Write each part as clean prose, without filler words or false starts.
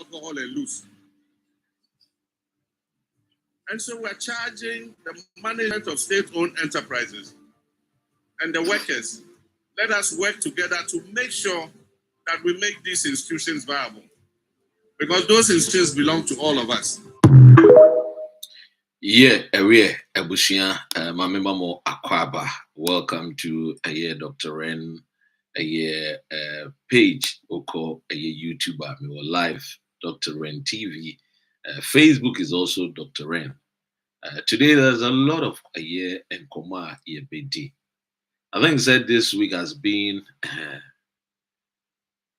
alcohol and loose. And so we're charging the management of state-owned enterprises and the workers. Let us work together to make sure that we make these institutions viable. Because those institutions belong to all of us. Yeah, Ebushia, Mami Mamo Akwaba. Welcome to Dr. Ren, page, Oko, YouTuber, me live, Dr. Ren TV. Facebook is also Dr. Ren. Today there's a lot of and Koma BD. I think said this week has been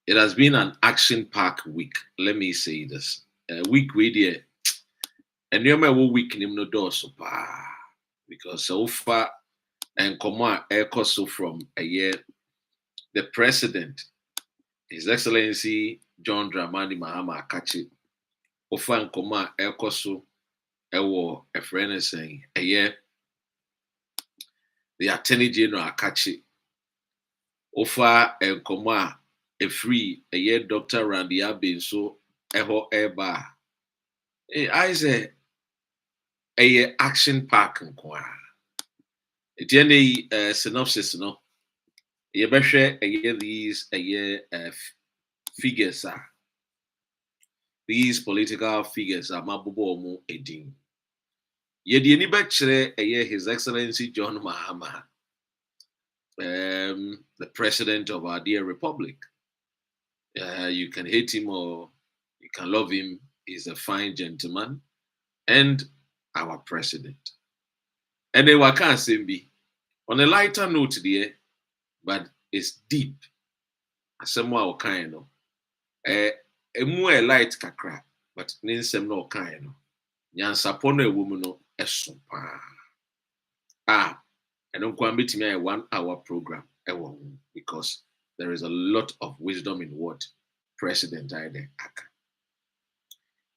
it has been an action-packed week. Let me say this. Week with you. And you remember what week no door so because so far and come on so from the president, His Excellency John Dramani Mahama Akachi, ofa and come on so a friend is saying the Attorney General Akachi, ofa and come on a free Dr. Randy Abbey so eba. I say a action pack nkwa. Etienne synopsis no. Ye behwe these figures are. These political figures are mabubo mu edin. Ye di ni bechere His Excellency John Mahama, the president of our dear republic. You can hate him or you can love him. He's a fine gentleman and our president. And then what can say be on a lighter note there, but it's deep. Somewhat kind of a more light kakra, but ninsem no kind of nyansapono a woman no esopa. I don't quite meet me a 1 hour program because there is a lot of wisdom in what President Ayini aka.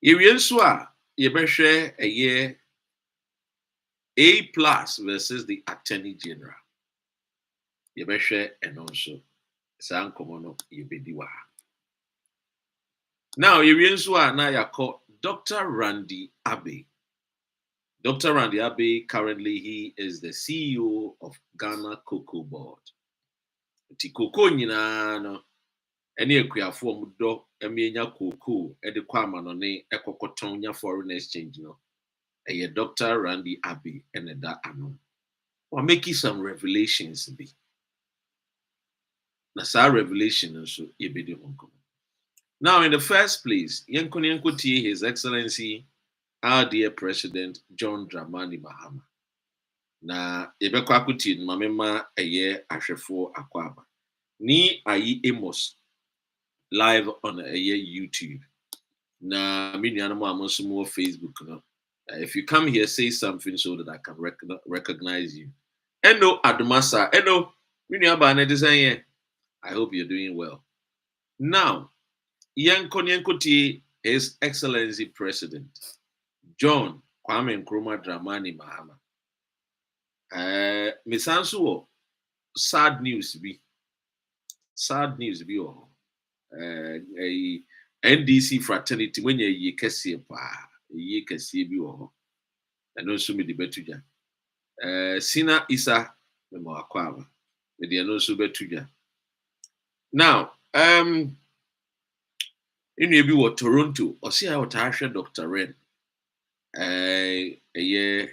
Irienswa yebehwe A+ versus the Attorney General. Yebehwe and also Sankomono yebediwa. Now Irienswa na yako Dr. Randy Abbey. Dr. Randy Abbey, currently he is the CEO of Ghana Cocoa Board. Ti cocoa nyina no ene akuafo mudo emienya cocoa e de kwama no ne ekokoton nya foreign exchange no. Dr. Randy Abbey and that ano. We're making some revelations be. Na sa revelation so yebedi honko. Now in the first place, yenkotie His Excellency our dear President John Dramani Mahama. Na yebekwa akuti mamema ahwefo akwaba. Ni ayi Amos live on YouTube. Na me nuanamo amonso mo Facebook no. If you come here, say something so that I can recognize you. Eno Adumasa, Eno, I hope you're doing well. Now, Yanko His Excellency President John Kwame Nkrumah Dramani Mahama. Misansuo, sad news be. A NDC fraternity when ye kesi pa. Ye can see you and also me the betuja. Sina Isa Memo Aquava, with the also betuja. Now, in maybe Toronto, or see how Tasha Dr. Ren, a year,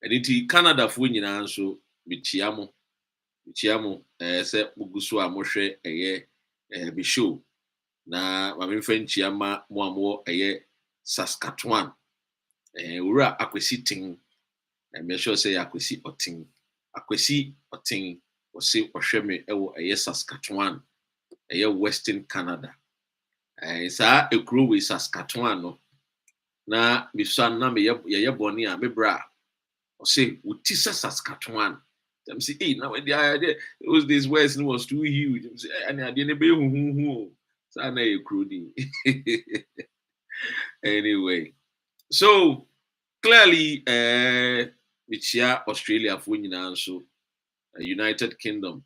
and it Canada for winning answer, Michiamo, set Mugusua Moshe, a year, be show. Na, my friend Chiama, more a year. Saskatchewan. Ura akwesi ting. And me sure say akwesi oting. Akwesi oting. Or say osheme ewo Saskatchewan. Western Canada. Sa ekuro we Saskatchewan no. Na misan na me ye boni a me bra. Or say utisa Saskatchewan. Them say, hey, now the idea was this West was too huge. Them say, and I didn't be who. Sa na ekuro di. Anyway, so clearly, Michia Australia for so United Kingdom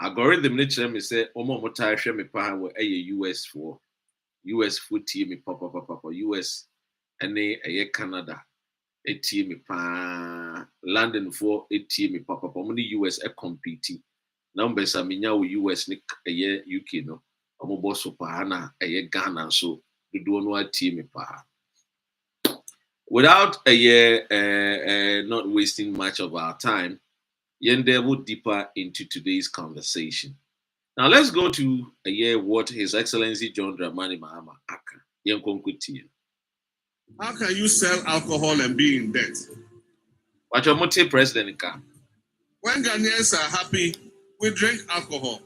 algorithm nature me say Omo Motai me pa US for US food team papa US ene Canada team pa London for team papa mo ni US compete numbers amenya wo US ni UK no omo boss pa na Ghana so do no team pa. Without not wasting much of our time, yen delve deeper into today's conversation. Now let's go to what His Excellency John Dramani Mahama Aka. How can you sell alcohol and be in debt? What your motive, President Ka? When Ghanaians are happy, we drink alcohol.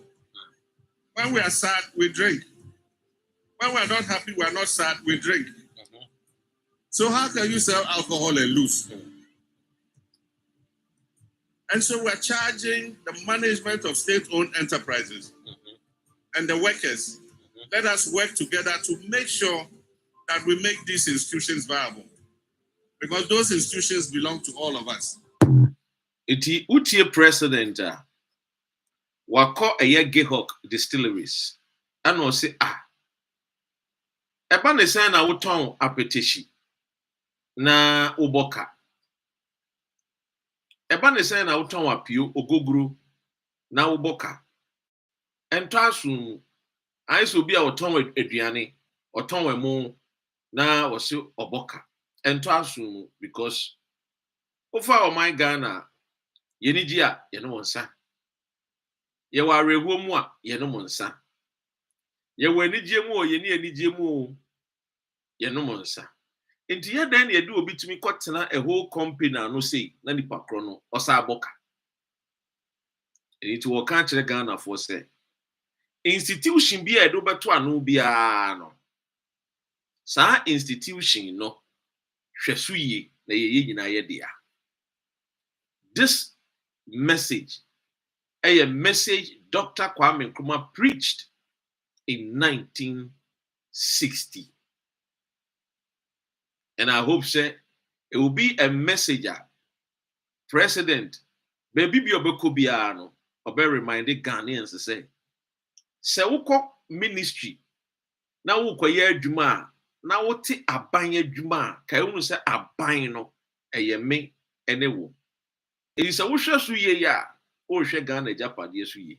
When we are sad, we drink. When we are not happy, we are not sad, we drink. So how can you sell alcohol and lose? And so we're charging the management of state-owned enterprises and the workers. Let us work together to make sure that we make these institutions viable. Because those institutions belong to all of us. Iti utie president wako Gehok distilleries. Ano se eba ne sen na woton AKPETESHIE na uboka. Eba ne sen na woton apio ogoguru na uboka. Ento asu aiso bi a woton aduane, woton wemu na wose oboka. Ento asu because ofa o my Ghana yeniji a yeno wonsa. Ye wa rehuo mu a yeno wonsa. Ye wa anigye mu o yeni anigye mu o yeno wonsa. Enti ye dan ye do obi tumi kotena a whole company no say na nipa kro no osa aboka. Enti wo kan kire Ghana for say institution bi a do beto anu bia no. Sa institution no hweso yi na ye nyina ye dia. This message, a message Dr. Kwame Nkrumah preached in 1960. And I hope it will be a messenger. President, baby bi obeko biano, obe reminded Ghanaians to say, uko ministry, na uko ye adwuma, na wote aban adwuma, ka unu se aban no, me enewo. It is a wusha suye ya, o she Ghana Japade suye.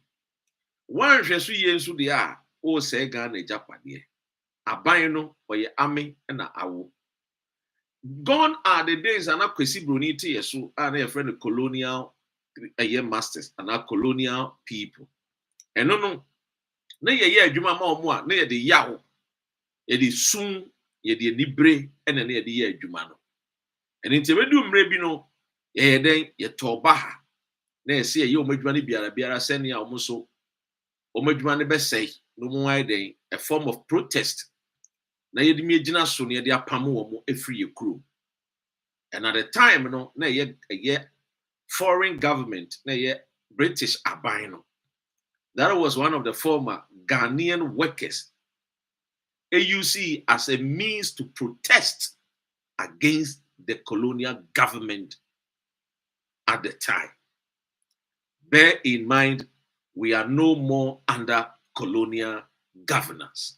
One she suye nsu de a, o se Ghana Japade. Aban no, oye ame na awo. Gone are the days and kwesi bruniti yesu and a friend colonial masters and our colonial people. And no, ye adwuma ma omo a, na ye de yawo. Ye de sun, ye de nibre, and na ye de ye adwuma no. And into we do mre bi no, ye den ye toba na se ye omadwuma ne biara sene ya omo so omadwuma ne be say no mo ai den a form of protest na ye de mi agina so ne ye de apam omo efri ye kuro. And at the time no na ye foreign government na ye British abino. That was one of the former Ghanaian workers AUC as a means to protest against the colonial government at the time. Bear in mind, we are no more under colonial governance.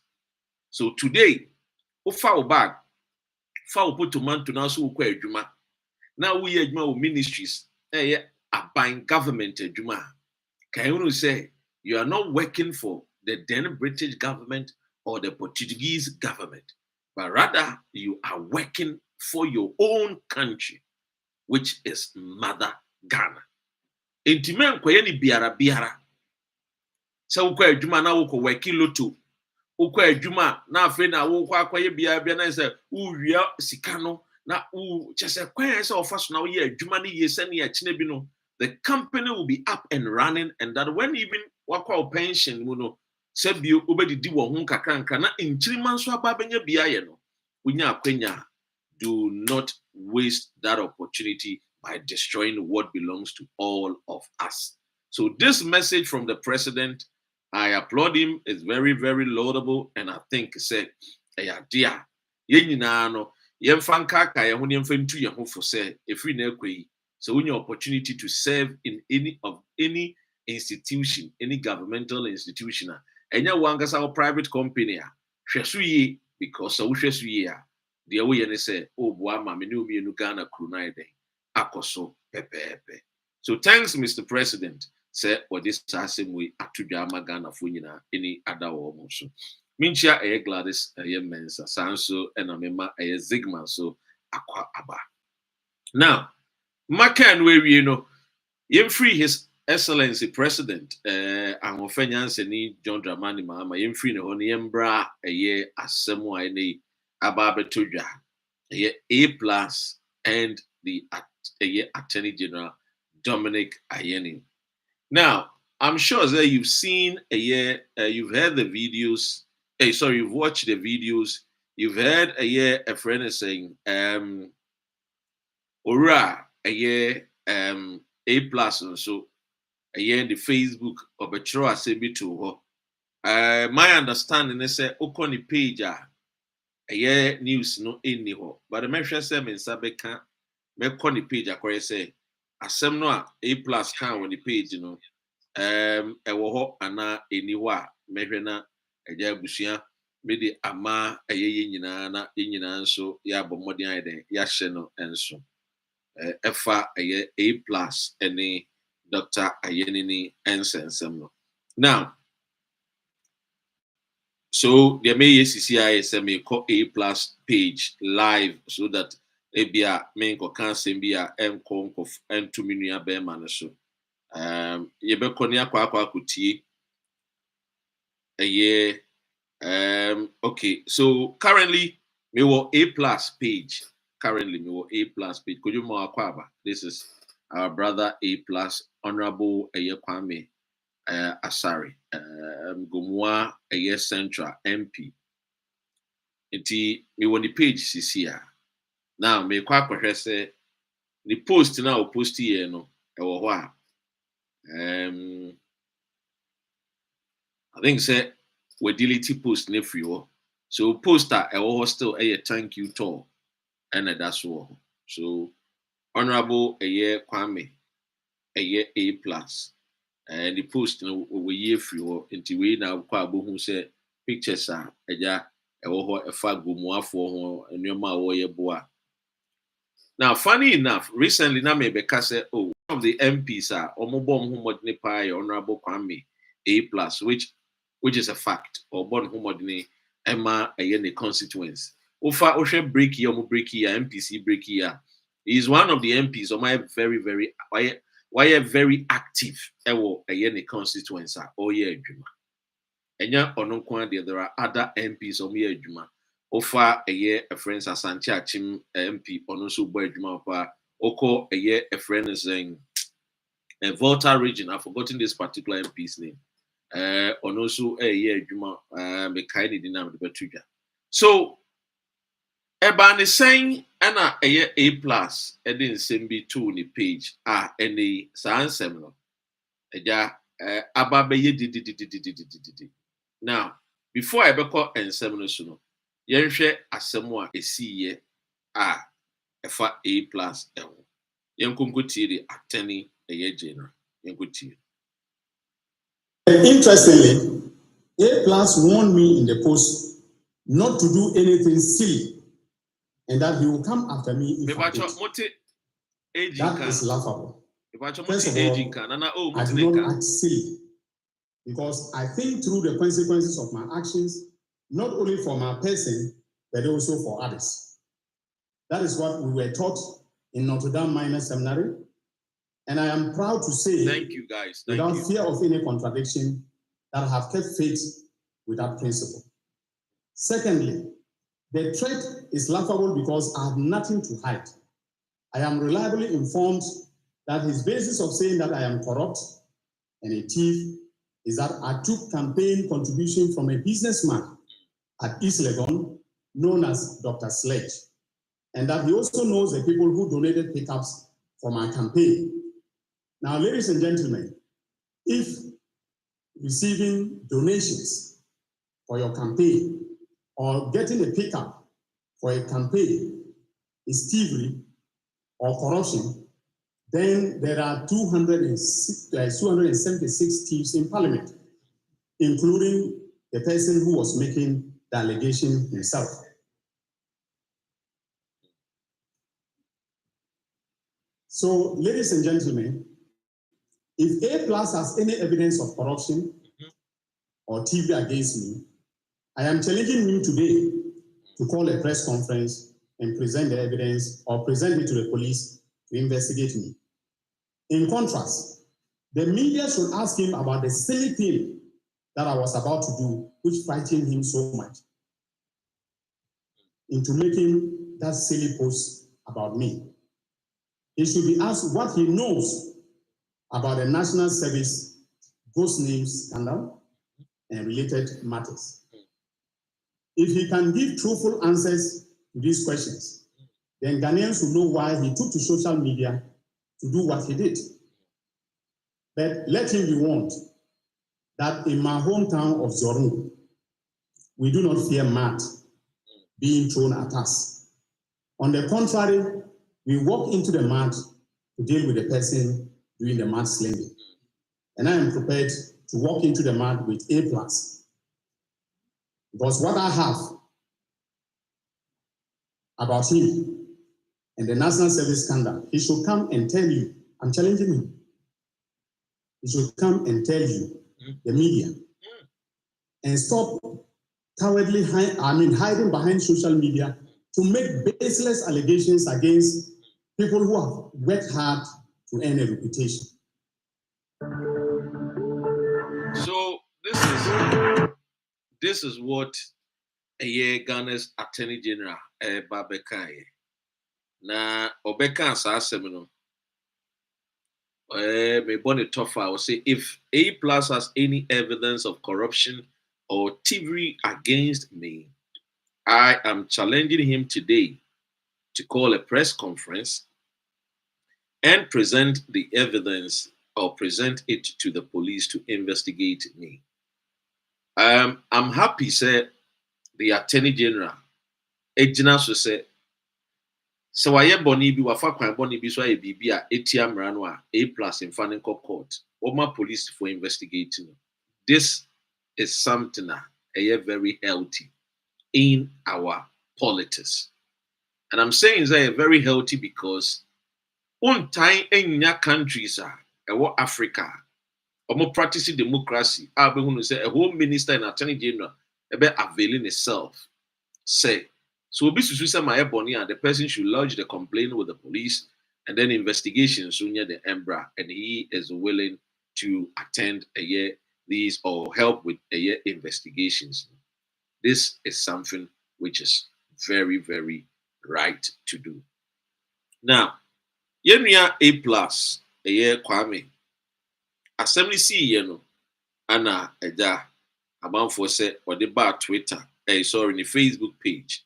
So today, foul bag, foul put to man to now so juma. Now we are ministries, abine government juma. Can you say you are not working for the then British government or the Portuguese government, but rather you are working for your own country, which is Mother Ghana. Intimen kwayeni biara. Sa ukwa ejuma na uko weki loto. Ukwa ejuma na afe na ukwa kwaye biara na se uwia sikano na chese kwaya se ofaso na uye ejuma ni yese ni achine bi no. The company will be up and running, and that when even wakwa pension no sebio obedidi wo ho kakranka na inchiriman so ababenya biaye no. Unya akwenya. Do not waste that opportunity by destroying what belongs to all of us. So this message from the president, I applaud him. It's very, very laudable. And I think say, dear, no, if so when your opportunity to serve in any institution, any governmental institution, and you want us our private company, hwesuye because so hwesuye a de wo ye ne say oh boa ma me ne omi enu Ghana kru na ide akoso pepepe. So thanks Mr. President say for this same way atudwa ma Ghana fo nyina any other wo so minchia Gladys Mensa sanso ena mema Zigman so akwa aba. Now makan we no yem free his excellency president Ahofenyanseni John Dramani Mahama yem free ne ho ne yembra asemo a ne aba betodwa A+ and the Attorney General Dominic Ayini. Now I'm sure that you've seen you've heard the videos. You've watched the videos. You've heard a friend is saying Ora A+ and so the Facebook or Betro Asebi to her. My understanding is say okoni page news no any ho. But the mention say me sabeka me koni page akore say asem no A+ can on the page you know. Ewo ho ana eniwa mehwe na eja abusua me de ama ye nyina na nyina nso ya bomodin ayede ya hye no enso efa A+ any Dr. Ayini ensensem no. Now so there may CCI call A+ page live so that ebia me ko kan sem bia enko entu minua be ma no so yebekọ ni akwa akutie okay, so currently me wo A+ page. Currently me wo A+ page. Could you more akwaba? This is our brother A+ Honorable Kwame Asari Gumwa Central MP. Iti me wo the page here. Now me kwa say the post now post here no ewo ho a I think say we delete post ne free. So poster still a thank you to and that's all. So Honorable Kwame A+ and the post we year free into we now kwa who say pictures are eja a fag gumwa for and your ma boa. Now funny enough, recently na me beka say one of the MPs are omobom hu modne pai Honorable Kwame A+, which is a fact, or born homodini Emma Ayini constituents. Ofa Oshe breaky MPC breaky. He is one of the MPs of my very very active ewo Ayini constituents are oh yeah juma. Enya ononkwa there are other MPs of me juma. Ofa a friend Asante Achim MP onoso boy juma ofa oko a friend is saying Volta region. I've forgotten this particular MP's name. Also juma me kaini dinam de betuja. So Eban is saying ana A+ edin sembi to ni page any sansem no eja aba be di. Now before I beko ensem no so no yenhwe asem a esiye efa A+ ewo yenkonkotie de attorney general yenkotie. Interestingly, A+ warned me in the post not to do anything silly and that he will come after me if I did. That is laughable. First of all, I do not act silly because I think through the consequences of my actions, not only for my person, but also for others. That is what we were taught in Notre Dame Minor Seminary. And I am proud to say, thank you guys, without fear of any contradiction, that I have kept faith with that principle. Secondly, the threat is laughable because I have nothing to hide. I am reliably informed that his basis of saying that I am corrupt and a thief is that I took campaign contribution from a businessman at East Legon known as Dr. Sledge, and that he also knows the people who donated pickups for my campaign. Now, ladies and gentlemen, if receiving donations for your campaign or getting a pickup for a campaign is thievery or corruption, then there are 276 thieves in Parliament, including the person who was making the allegation himself. So, ladies and gentlemen, if A+ has any evidence of corruption or TV against me, I am challenging him today to call a press conference and present the evidence or present it to the police to investigate me. In contrast, the media should ask him about the silly thing that I was about to do, which frightened him so much into making that silly post about me. He should be asked what he knows about the National Service ghost names scandal and related matters. If he can give truthful answers to these questions, then Ghanaians will know why he took to social media to do what he did. But let him be warned that in my hometown of Zorun, we do not fear mud being thrown at us. On the contrary, we walk into the mud to deal with the person doing the mud slinging. And I am prepared to walk into the mud with A+. Because what I have about him and the National Service scandal, he should come and tell you. I'm challenging him. He should come and tell you, the media, and stop cowardly hiding behind social media to make baseless allegations against people who have worked hard to earn a reputation. So this is what Ghana's Attorney General Babekaye. Na Obeka asasem no. Me born a tougher. I will say if A+ has any evidence of corruption or thievery against me, I am challenging him today to call a press conference and present the evidence or present it to the police to investigate me. I'm happy, sir, the Attorney General, Ejina so say, so why boni bi wafa kwan boni bi so aye bibi a etia mra no a A+ in fanning court, Oma police for investigating. This is something very healthy in our politics. And I'm saying it's very healthy because on time in countries Africa, or practicing democracy, I be say a home minister and attorney general availing itself. Say so be say my boni and the person should lodge the complaint with the police and then investigation soon near the Embra, and he is willing to attend these or help with investigations. This is something which is very, very right to do. Now, Yenya A+, Kwame, Assembly CEO, Anna Eja, Amanfo say, or the bar Twitter, sorry, the Facebook page,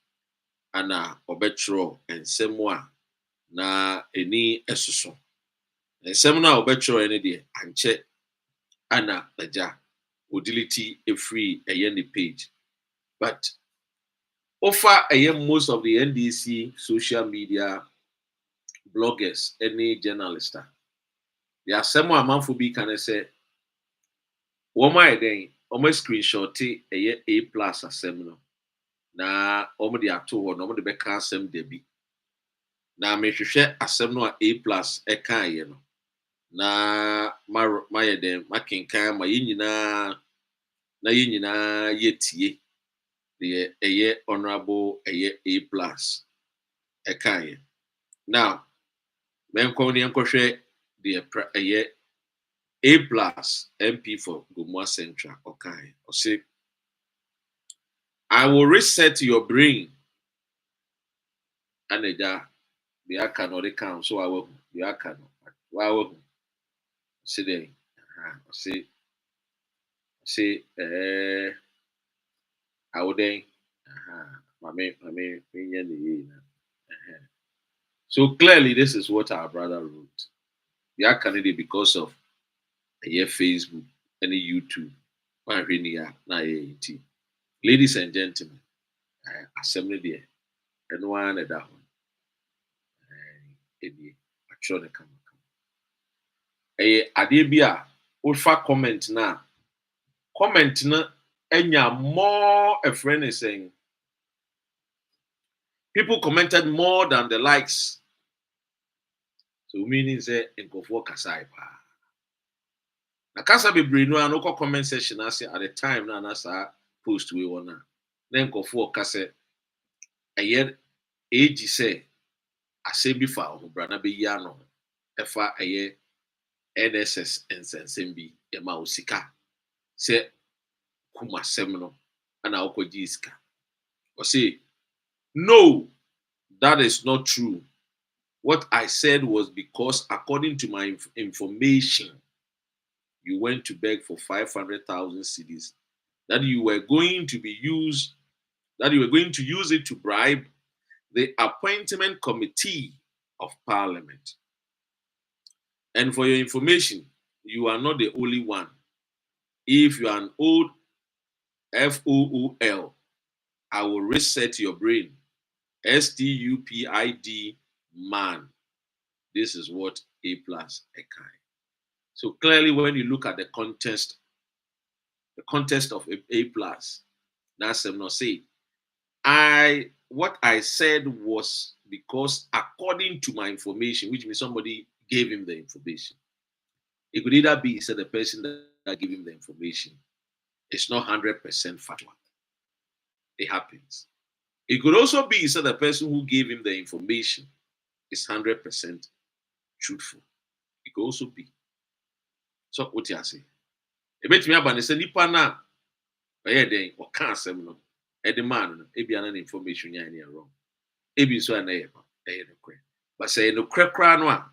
Anna Obetro and Semwa, na any esuso. And Semna Obetro any day, and check Anna Eja, utility a free a page. But offer most of the NDC social media bloggers, any journalist. There are some amount for be can say, Woma then almost screenshot A+ assembly. Na omo de ato ho no omo de beka asem de bi. Na me hwehwe asem no A+ eka ye no. Na ma ye den makenkan ma yenyina na yenyina yetie. The honorable A+ eka ye. Now, men ko ni enkohwe the A+ MP for Gumwa Central, okay. Or say, I will reset your brain. And the cannot account, so I will be a cannot. Why will say they say, I would then, so clearly, this is what our brother wrote. We are candidate because of Facebook, any YouTube, ladies and gentlemen, assembly there, and one at that one. Adebia, Ulfa comment na enya more a friend is saying. People commented more than the likes. So meaning say nkofo kasai pa. Na kasa bebre no anoko comment section ase at the time na sa post we wona. Na nkofo kase eye age say ase bi fa ohobra na be yi ano. Efa eye NSS nsensem bi e ma osika. Se kuma sem no ana okoji iska. Or say no, that is not true. What I said was because according to my information, you went to beg for 500,000 cedis, that you were going to use it to bribe the appointment committee of parliament. And for your information, you are not the only one. If you are an old FOOL, I will reset your brain. STUPID man. This is what A plus Ekai. So clearly, when you look at the context of A plus, that's not say. What I said was because according to my information, which means somebody gave him the information. It could either be said the person that gave him the information is not 100% factual. It happens. It could also be said the person who gave him the information is 100% truthful. It could also be. So what you say? A bit me about the nipa na day or cancer no. The man no ebi an information ya any wrong. Ebi so na no. But say no kra no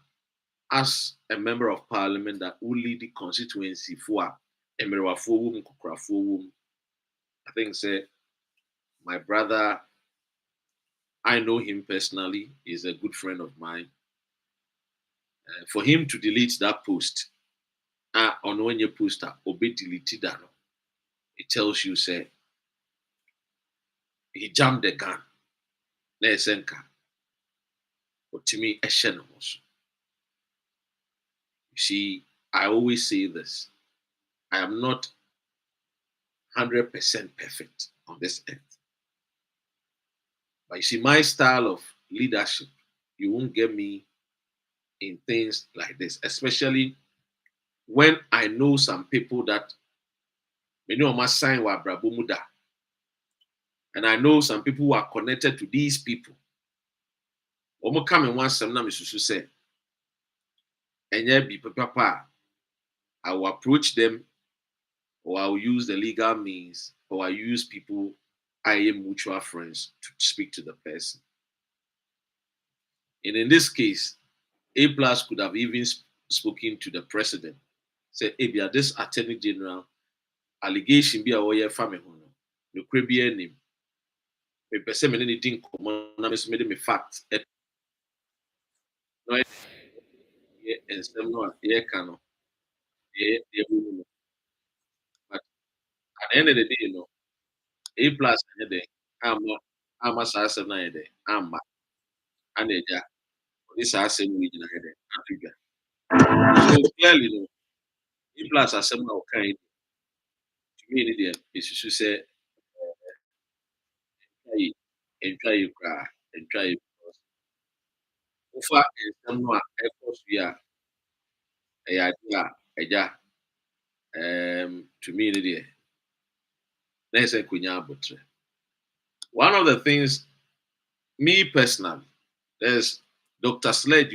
as a member of parliament that will lead the constituency for emerwafo wum kokrafo wum. I think say my brother, I know him personally, is a good friend of mine. For him to delete that post, on when you post obe deleted that, it tells you say he jammed the gun. But to me, you see, I always say this. I am not 100% perfect on this earth. But you see, my style of leadership, you won't get me in things like this, especially when I know some people that must sign wa brabumuda. And I know some people who are connected to these people. Omo come in one sem na me susu say, enye bi papa, I will approach them, or I will use the legal means, or I use people I am mutual friends to speak to the person. And in this case, A plus could have even spoken to the president. Say, Abia, this attorney general allegation be a way family no crabby name. Me person me anything common na me fact. No, and some no, cano. But at the end of the day, A plus I'm a sasa na yede, I'm and this asem we in Africa. So clearly, A plus asem na kind to me, is to say, try you cry, and try you. Ufa is someone efforts we are a idea, to me, one of the things, me personally, there's Dr. Sled,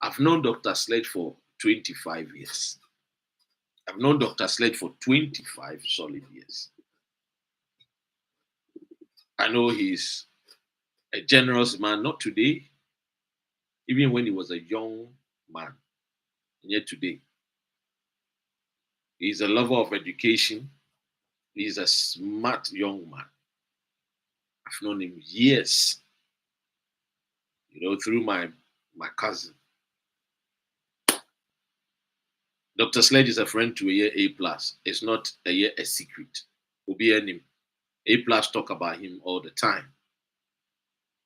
I've known Dr. Sled for 25 years. I've known Dr. Sled for 25 solid years. I know he's a generous man, not today, even when he was a young man, and yet today. He's a lover of education. He's a smart young man. I've known him years, through my cousin. Dr. Sledge is a friend to a year A plus. It's not a secret. Obi A plus talk about him all the time.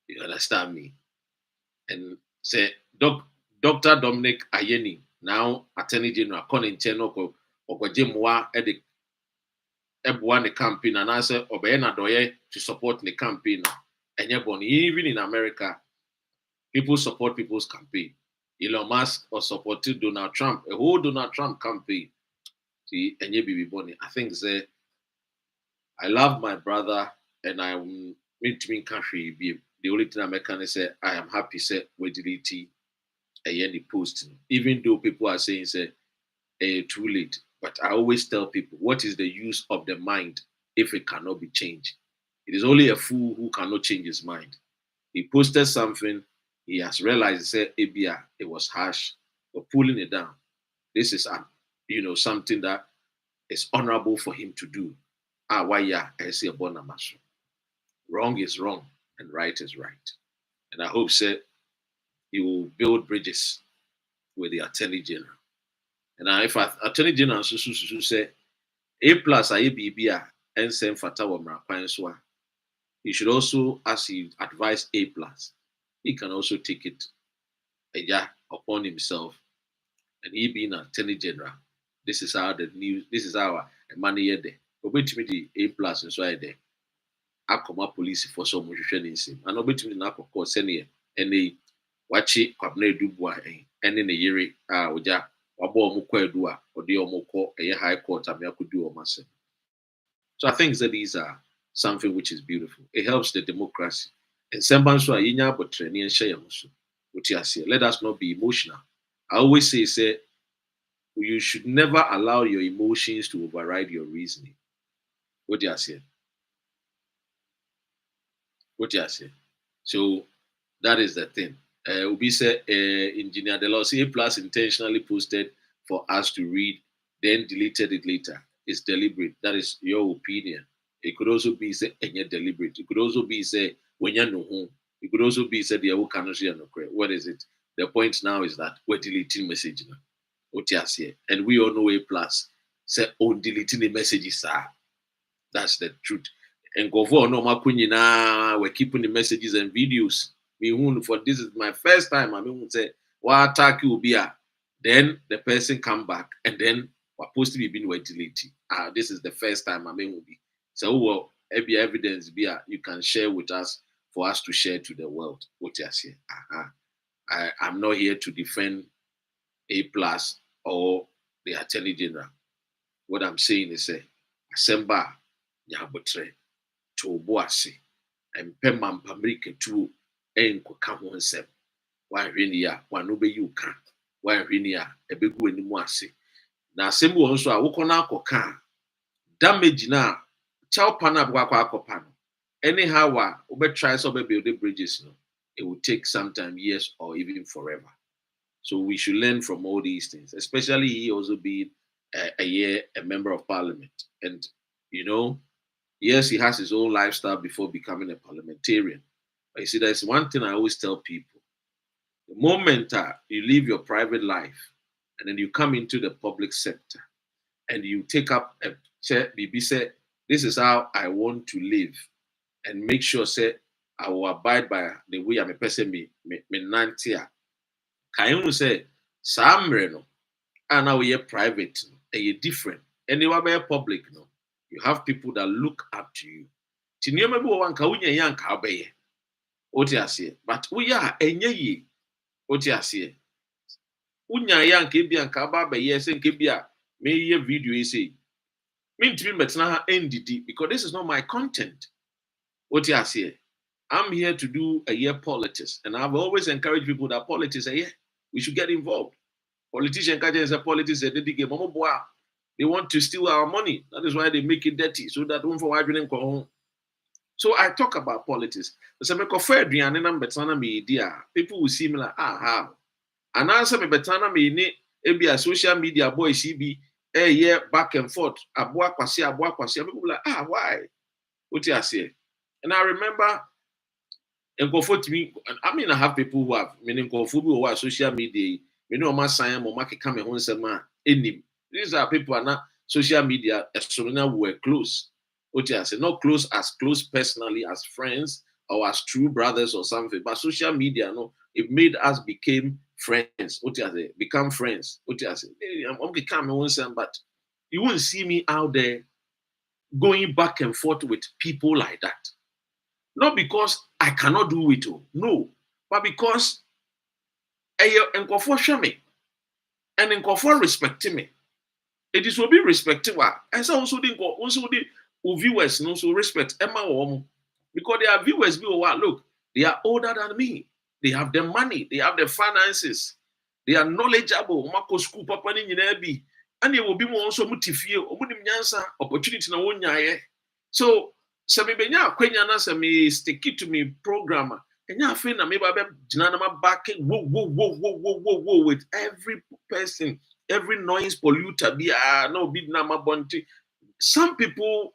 You understand me? And say Dr. Dominic Ayini, now Attorney General, Conin Chenoko, Okojimwa Edik everyone the campaign and I say obeying doye to support the campaign. And even in America, people support people's campaign. Elon Musk or supported Donald Trump, a whole Donald Trump campaign. See, and I think say I love my brother and I'm meant to be in country. The only thing I can say I am happy say we delete the post. Even though people are saying say too late. But I always tell people, what is the use of the mind if it cannot be changed? It is only a fool who cannot change his mind. He posted something, he has realized, he said, Abia, it was harsh, but pulling it down. This is, something that is honorable for him to do. Why, yeah, I see a bonamasu. Wrong is wrong, and right is right. And I hope, said, he will build bridges with the Attorney General. And if Attorney General say A plus ABB and send Fatawa, he should also, as he advised A plus, he can also take it upon himself. And he being Attorney General, this is how this is our money here there. But wait to me the A plus and so I there. I come up police for some motion sim. And obey to me now for senior and they watch it Kwabne Dubois and in the year Oja. Or the high court, could do myself. So I think that these are something which is beautiful. It helps the democracy. And let us not be emotional. I always say, you should never allow your emotions to override your reasoning. What do you say? What do you say? So that is the thing. Ubi said, Engineer Delos A plus intentionally posted for us to read, then deleted it later. It's deliberate. That is your opinion. It could also be said, deliberate. It could also be said, when you're no home. It could also be said, what is it? The point now is that we're deleting message now. And we all know A plus. Say, deleting the messages. That's the truth. And go for no we're keeping the messages and videos. For this is my first time. I mean, say, what attack you be at? Then the person come back and then we're supposed to be being deleted. This is the first time I mean will be. So well, every evidence be you can share with us for us to share to the world. What you say? I'm not here to defend A plus or the Attorney General. What I'm saying is say, Asemba Nyabotre to Boase and Pemam Pamrike to Enko ho nsɛm wahwɛ ni a wano bɛyi uka wahwɛ ni a ɛbɛgu anim ase na asɛm wɔ nso a wokɔ na akɔka damage na kyɛw pa na abakɔ akɔpa no anyhow a wobɛtry sɛ wobɛbuild the bridges no it will take sometime years or even forever. So we should learn from all these things, especially he also being a member of parliament. And yes, he has his own lifestyle before becoming a parliamentarian. But you see, there's one thing I always tell people. The moment you live your private life and then you come into the public sector and you take up a chair, BB said, this is how I want to live and make sure, say, I will abide by the way I'm a person, me nantia. Can you say, Samreno, and now we're private, and you're different. And you are public, no. You have people that look up to you. But we are enye otiasie. Unya yan kebia nkaba ba yes and kebia me ye video you say. Me ntimi metna NDD because this is not my content. Otiasie. I'm here to do a year politics, and I've always encouraged people that politics we should get involved. Politicians say politics they want to steal our money. That is why they make it dirty so that one for why didn't go home. So I talk about politics. People will see me like, how? And answer me betana me ne a social media boy CB back and forth. People like, why? What you say? And I remember and go for me. I mean, I have people who have meaning go for who are social media. You know, my sign or market come home some any. These are people are not social media as we're close. Not close as close personally as friends or as true brothers or something, but social media, it made us become friends. Become friends. I'm but you won't see me out there going back and forth with people like that. Not because I cannot do it, no, but because nkofo hwe me and nkofo respect me. It is will be respected. And so also the viewers also respect Emma Womo. Because they are viewers be look, they are older than me. They have the money, they have the finances, they are knowledgeable. Mako school papa ni nyina bi. And they will be more also mutifie, omunim nyansa opportunity na wonyaye. So se me benya akwanya na se me stick it to me program. Enya afi na me ba be gina na ma back whoa with every person, every noise polluter be no big nama bunty. Some people,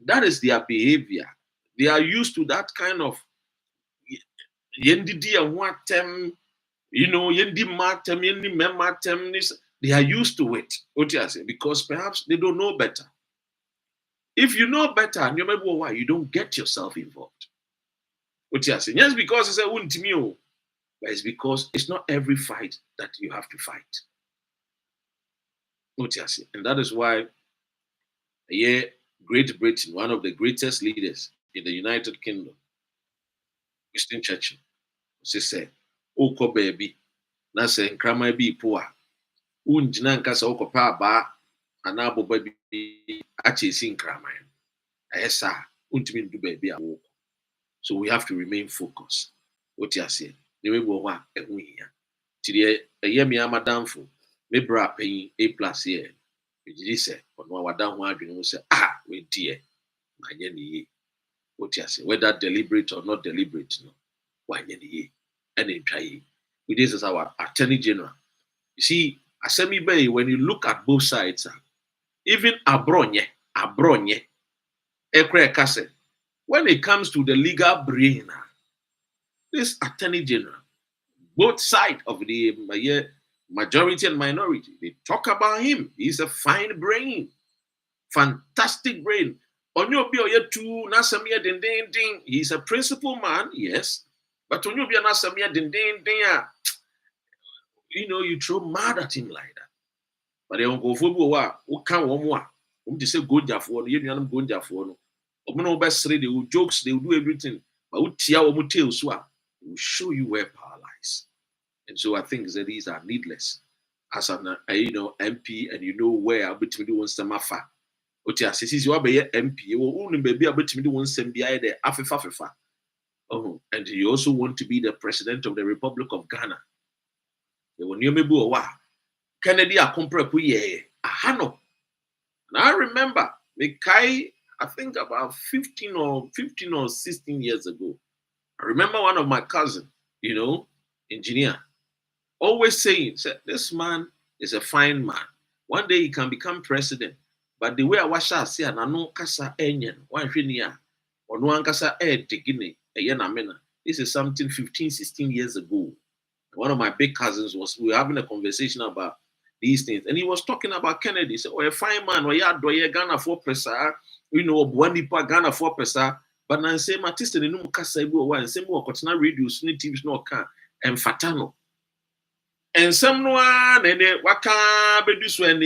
that is their behavior. They are used to that kind of yendi and what them, yendi matem, yendi mematem. They are used to it. What you say? Because perhaps they don't know better. If you know better, and you remember why you don't get yourself involved. What you say? Yes, because it's a untimio, but it's because it's not every fight that you have to fight. What you say? And that is why, Great Britain, one of the greatest leaders in the United Kingdom, Winston Churchill, she said, "Oko baby, na se nkrama bi poa. Unjina nkasa okopa ba anabo baby achesi nkrama. Ayesa untimi ndu baby awo." So we have to remain focused. What you say? The way we wa ehu hia. Ti de me amadamfo, me bra pay A+ here. Ejiri se ono wada ho adwene ho se we die manye ne ye. What you say? Whether deliberate or not deliberate, no. Wanye ne ye. And entry. This is our Attorney General. You see, Assembly Bay, when you look at both sides, even abronye, ekre kase. When it comes to the legal brain, this Attorney General, both sides of the majority and minority, they talk about him. He's a fine brain, fantastic brain. He's a principal man, yes, but you throw mad at him like that. But they don't go for who can't want to say go for you go for no. They will jokes, they will do everything. But will show you where power lies. And so I think that these are needless. As an MP, and you know where between the ones some afa. Since you are MP, you will only be able to do one send there afifa. Oh, and you also want to be the president of the Republic of Ghana. Kennedy Ahano. And I remember I think about 15 or 16 years ago. I remember one of my cousins, engineer, always saying, this man is a fine man. One day he can become president. But the way I was say, I know kasa enyen, one shenia, or no one kasa tegine, this is something 15, 16 years ago. One of my big cousins we were having a conversation about these things, and he was talking about Kennedy. He said, "Oh, a fine man, or yeah, do you Ghana for pressa, one nipa Ghana for pressa, but now say Matista the no kasa go and say more continue reduce ni teams no can and fatano." And some no one and waka be this when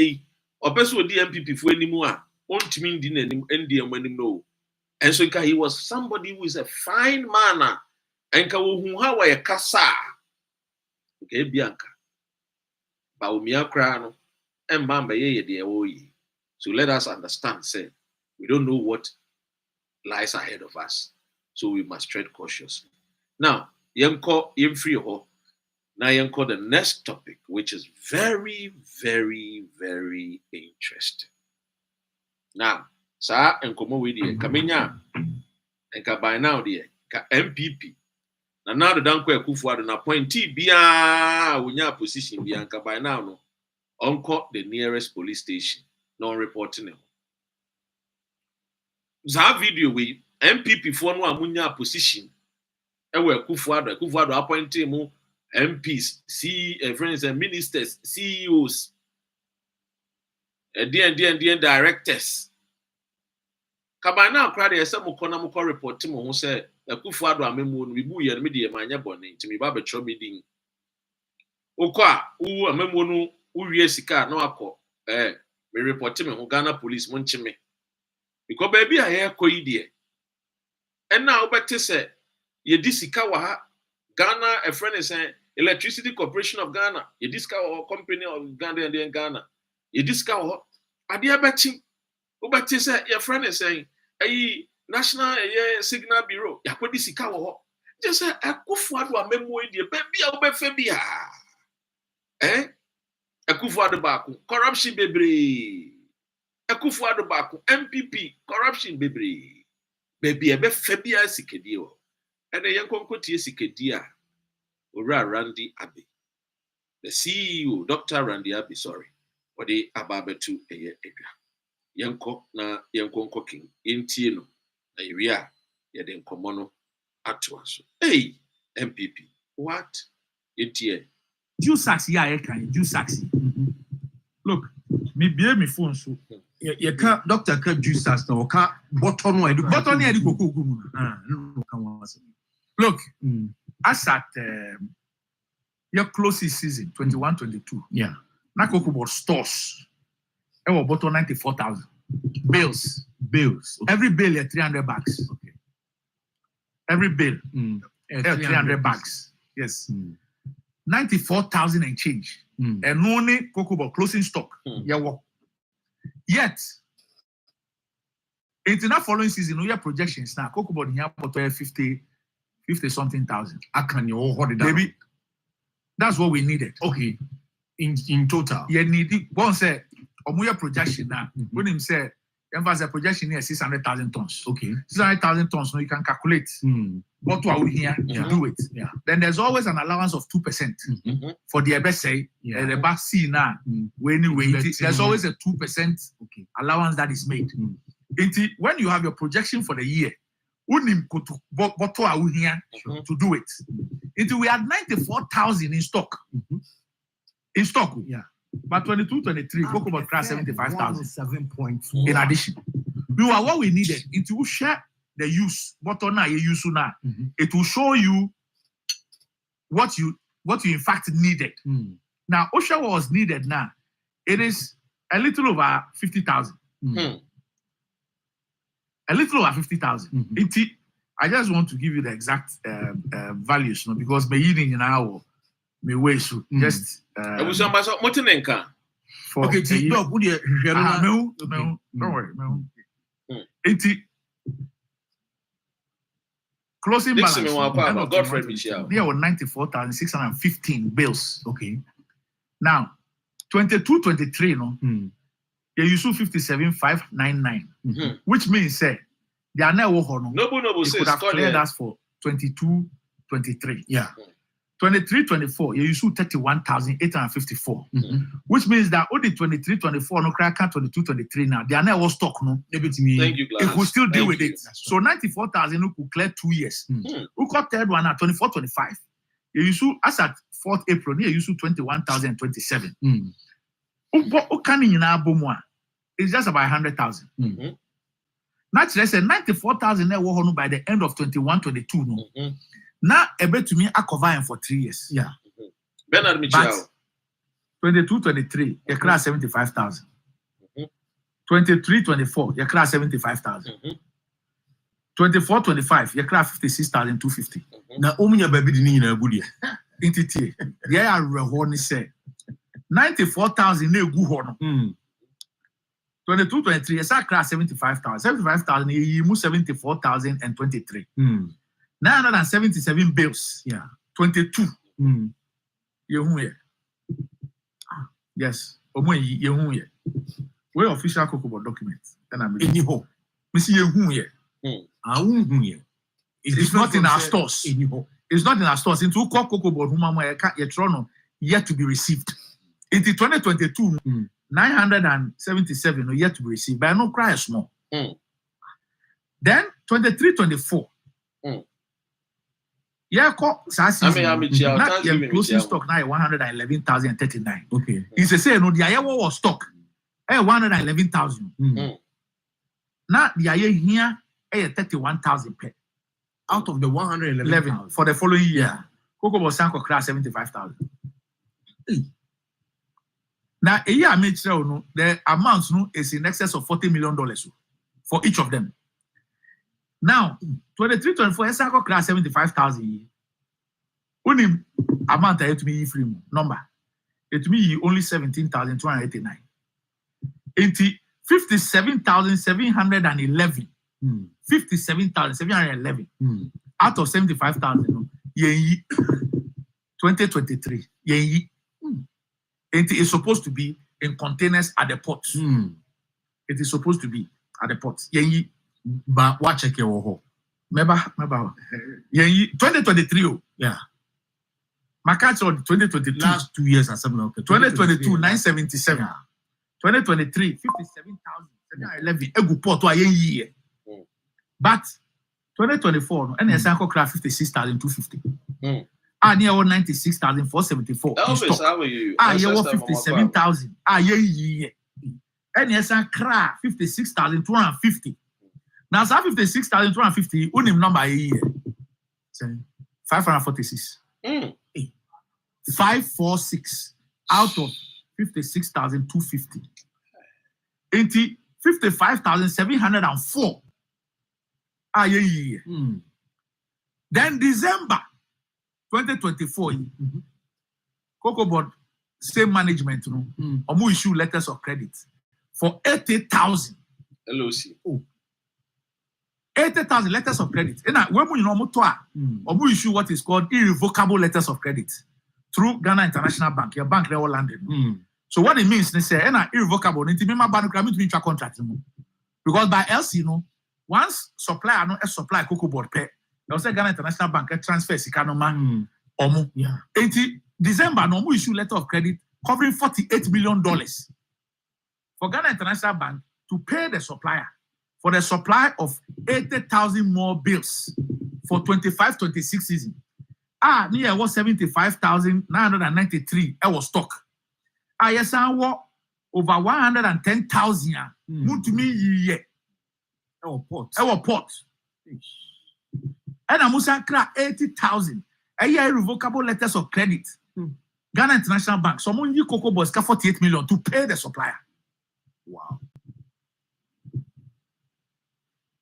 or person the MPP for anymore. Won't mean Indian when him know. And so he was somebody who is a fine man, and how a kasa. Okay, Bianca. Baumia crown and Bamba ye. So let us understand, say, we don't know what lies ahead of us. So we must tread cautiously. Now, free ho. Now the next topic, which is very, very, very interesting. Now, sir, and come with you, Kamenya, and by now, dear, MPP. Now the Danko Kufuor and appointee Bia Wunya position Bianca by now no uncle the nearest police station, non-reporting him. That video with MPP for no Amunya position. And where Kufuor appointee mu MPs, friends and ministers, CEOs, and directors. Kabana crowd is some Konamoko reporting who said Kufuor amemu no bibu ye media manya bone ntimi ba betro meeting okwa u amemu no uwie sika na akọ me report me ho Ghana police mo nchime because baby I hear koidie. And now better say ye disika wa Ghana, a friend is saying Electricity Corporation of Ghana, ye disika or company of Ghana and Ghana, ye disika or adia betting. Ubati say your friend is saying a National Signal Bureau, ya ko disika wo. Just say Akufo-Addo amemo die baby a obefebia. Akufo-Addo baako corruption bebre. Akufo-Addo baako MPP corruption bebre. Baby ebefebia sikedi o. And the young concotie sikedi a Ora Randy Abbey. The CEO, Dr. Randy Abbey, sorry. Or the Ababetu Edra. Yanko na Yanko cooking in Tino. Area, Yeden Comono Atuaso. Hey, MPP, what? Intie. Juice saxy, yeah, I can. Juice saxy. Look, me be me phone so. You can't, Doctor can't juice sax no, can't button no, button no, look, as at your closest season, 21-22. Yeah. Na Kokobo stores. It was bought 94,000 bills. Every bill at $300. Okay. Every bill 300 bucks. Yes. 94,000 and change. And only Kokobo closing stock. Yeah. Yet, it's not following season. No, your projections now. Kokobo here bought 50 something thousand. I can you hold it down? Maybe that's what we needed. Okay. In total. Yeah, needed one said. Omuya projection now. When him say, emphasize projection here 600,000 tons. Okay, 600,000 tons. No, you can calculate what we here to do it. Yeah. Then there's always an allowance of 2% for the EBSA. The back C now. There's always a 2% allowance that is made. When you have your projection for the year, we need to here to do it. We had 94,000 in stock. In stock, yeah. But 22-23, talk about crash 75,000. 7.4. In addition, we were what we needed. It will share the use. What on now you use now. It will show you what you in fact needed. Now, OSHA was needed now. It is a little over 50,000. A little over 50,000. I just want to give you the exact values, no, because me eating an hour. Me way so just I was somebody Motinenka. Okay, don't worry, closing balance. Godfrey Michelle. There were 94,615 bills. Okay. Now 22-23, no. You use 57,599, which means say they are now no could have cleared us for 22-23. Yeah. 23-24, you use 31,854, which means that only 23-24 no crack 22-23 now. They are now all stock, no. Thank you, Glass. It could still deal with it. So 94,000 who could clear 2 years. Who got third one at 24-25? You use as at 4th April, you use 21,027. Who can in Abomwa? It's just about 100,000. Naturally, say 94,000 by the end of 21-22. No. Now, a bet to me, I cover him for 3 years. Yeah. Bernard Michel. 22-23, you crash 75,000. 23-24, you crash 75,000. 24-25, you crash 56,250. Now, Omunya baby didn't know good year. Entity, yeah, I rehorny say 94,000 no good horn. 22-23, you crash 75,000. 75,000, you move 74,023. 977 bills. Yeah. 22. Yes. Where official Kokobo documents. Anyhow. It's not in our stores. It's not in our stores. Into Kokobo Humama yet to be received. Into 2022, 977 yet to be received. But I no cry small. Then 23-24. Yeah, closing stock now 111,039. Okay. It's a say no, the Iowa was stock 111,000. Now the Iowa here 31,000 per out of the 111 for the following year. Kokobo Sanko crash 75,000. Now a year I made sure no the amount no is in excess of $40 million. for each of them. Now, 23, 24, yes, I got class 75,000. Only amount I to me free number. It me only 17,289. 57,711. 57,711 out of 75,000. 2023. It is supposed to be in containers at the port. It is supposed to be at the port. But what check your Remember, 2023. Yeah. My catch on 2022. Last 2 years or something. Okay. 2022, 977. 2023, 57,711. Egu port to a year. But 2024, and yes, I craft 56,250. And near 96,474. Yeah, 57,000. Yeah. And yes, I craft 56,250. Now, 56,250, unim number a year. 546. 546 out of 56,250. 55,704. Then December 2024, Cocoa Board, same management, Omu issue letters of credit for 80,000. LOC. 80,000 letters of credit. And when we know Omu issue what is called irrevocable letters of credit through Ghana International Bank, your bank there all landed. So what it means, they say, irrevocable, contract. Because by else, once supplier no supply Cocoa Board pay, there was a Ghana International Bank transfer Sikanoma Omu. Yeah. 80 December, no issue letter of credit covering $48 million for Ghana International Bank to pay the supplier for the supply of 80,000 more bills for 25-26 season. Near was 75,993 was stock. Yes, I was over 110,000. To me, yeah. Our port. And I must crack 80,000. A year irrevocable letters of credit. Ghana International Bank. Someone you Cocoa Boys got 48 million to pay the supplier. Wow.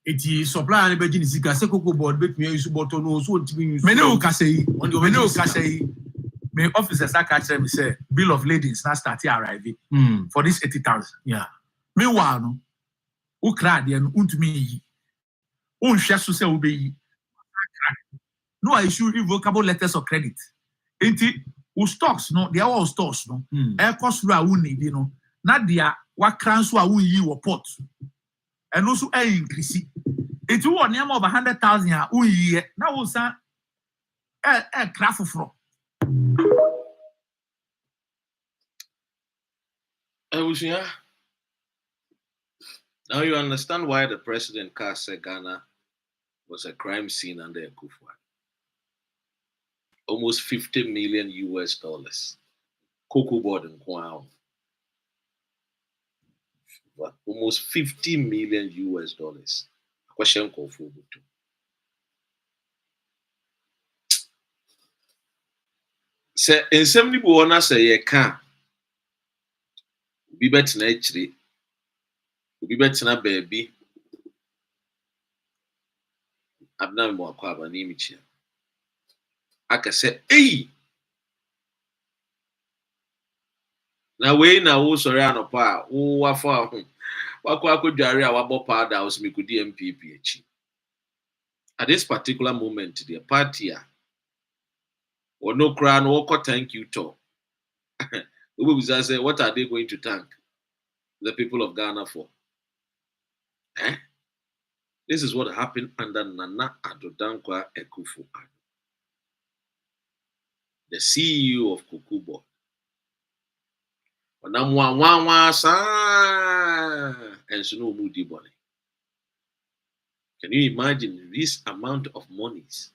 Eti supplier ne beji ni sika se Cocoa Board bet me use bottle no so ntimi use. Mene o kasei. My officers are catching me say bill of ladings now start arriving for this 80,000. Yeah. Meanwhile, no, who cried and me. Who shares to say obey. No, I issue irrevocable letters of credit. Ain't it? Who stocks, no, they are all stocks, no. Air cost need, not their what crowns who you or pot. And also a increase. It's one name of 100,000 who year. Now was a craft from. Now you understand why the president said Ghana was a crime scene under Akufo. Almost $50 million. Cocoa Board and Kwao. Almost $50 million. Question call for Butu. Say in 70 buona say ye can be better na actually be better na baby abna mo akwa ba ni michi aka say eh na we na wo sori anopa wo wafa ho wakwa akwadware a wabo pada house me kudi MPP echi at this particular moment the party or no crown or thank you to. We will say, what are they going to thank the people of Ghana for? This is what happened under Nana Addo Dankwa Akufo-Addo, the CEO of Cocoa Board. And so no moody money. Can you imagine this amount of monies?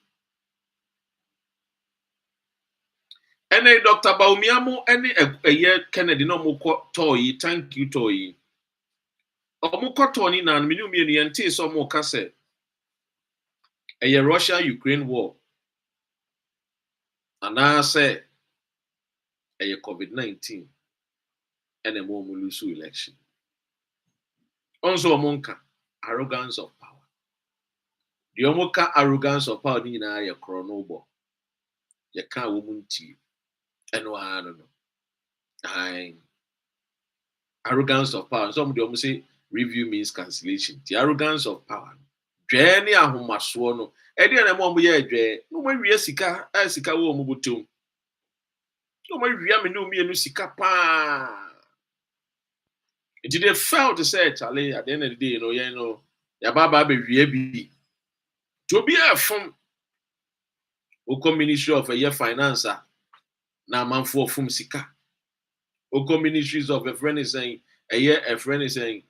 Any Dr. Baumiamo, any a year Kennedy no more toy, thank you toy. Omuko Tony nan minumi and tea so more cassette. A year Russia-Ukraine war. And I say a year COVID-19 and a more Mulusu election. Also Monka, arrogance of power. The omoka arrogance of power ni na ye kronobo. Ye kan womunti. Eno ano no. Arrogance of power. Some of them say review means cancellation. The arrogance of power. Dwene ahomaso no. E dey na mo ye dwe. No mo wie sika, sika wo mo botom. No mo wie me no mienu sika pa. It they felt to say Charlie at the end of the day, you know, ya baba be wie bi. To be a from Oko Ministry of a year financer. Na manfo fum sika. Oko Ministries of a friend is saying a friend is saying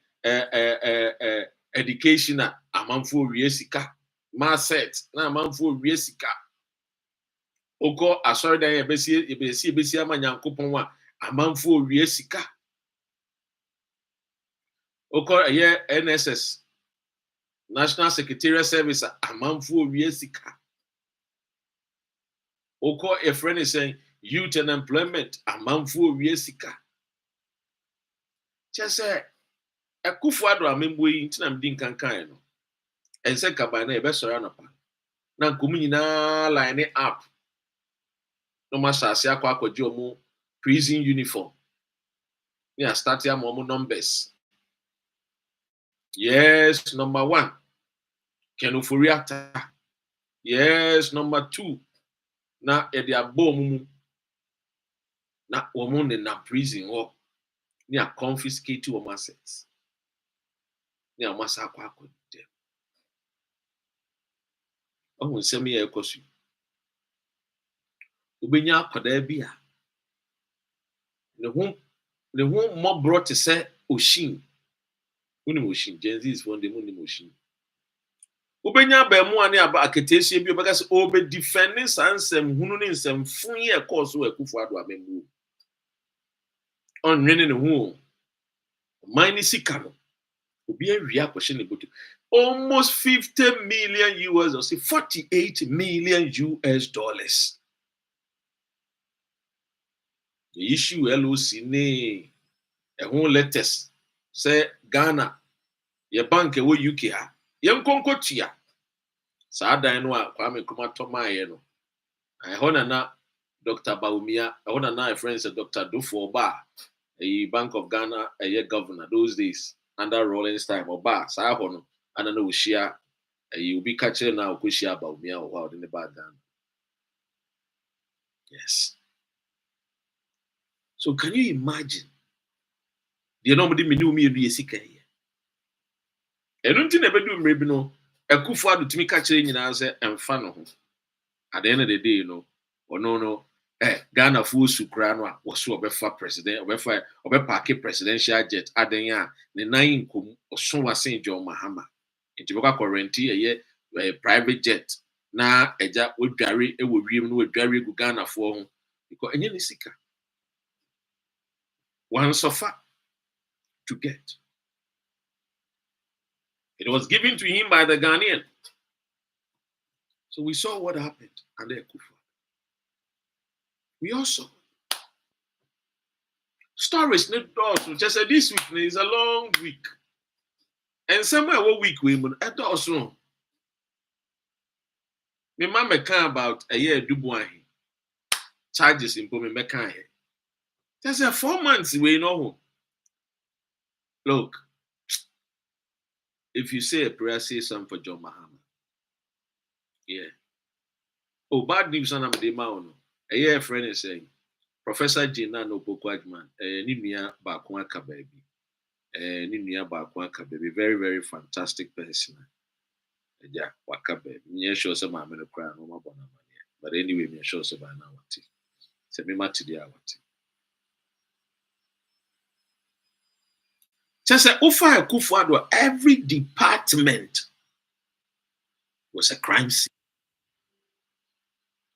education a manfo wie sika. Ma set na manfo wie sika. Oko asori dan ebesi ama Nyankopon a manfo wie sika. Oko NSS National Secretariat Service a manfo wie sika. Oko a friend is saying youth and employment a manfo wie sika. Just say a kufuado a membo yi ntina mdi nkankan no. Ense kaba na ebe sori anapa. Na nkomu nyina line up. No ma sase akwaji omo prison uniform. Yeah, start here more numbers. Yes, number 1. Kenufuriata. Yes, number 2. Na edi abom na omo ne na prison or ni a confiscate your assets. Ni a masa akwaji. Oh, nsemi e ekosu. Ubenya akwada bia. Ne ho mo brought say Oshin. Uni Oshin, Gen Z is one the money Oshin. Ubenya ba mu ani aba AKPETESHIE bi obeka say obe defending sansem hunu ni nsem fun ye course we Akufo-Addo amembu. On rene ne ho. Mine sika no. Obi awia kwhye ne botu. Almost 50 million US or say 48 million US dollars. The issue LOC ne letters say Ghana ye bank ewo UK ha ye nkonkotua saa dan no a Kwame Nkrumah tomaye no na Dr. Baumia na a friend say Dr. Dufo Oba a Bank of Ghana a governor those days under Rawlings time Oba saa ho no ana na oshia you be catching now okoshia Baumia o how in the bad Ghana. Yes. So can you imagine? The nobody me do me do sika here. I don't think never do maybe no. Akufo-Addo to me catch nyina say emfa no ho. At the end of the day, or no, Ghana full sukra no a was so obefa president, obepa presidential jet aden a ne nan nkom oso wase John Mahama. Nti boka currently a private jet na eja odware e wo wiem no odware gu Ghana fo ho because enye ne sika. One suffer to get. It was given to him by the Ghanaian. So we saw what happened under Akufo. We also stories not also just said this week is a long week. And somewhere what week we also my mama can about a year Dubuan charges in Bome Mekan. That's 4 months we know. Look, if you say a prayer, say something for John Mahama. Yeah. Oh, bad news on the mountain. A year friend is saying, Professor Jina no Bokwajman, Nimia Bakwaka baby. Nimia Bakwaka baby. Very, very fantastic person. Yeah, Waka baby. Me sure some I'm in a crown, no more bonamania. But anyway, me sure some by now. Say me mat today. Just say, Ofa Akufo-Addo, every department was a crime scene.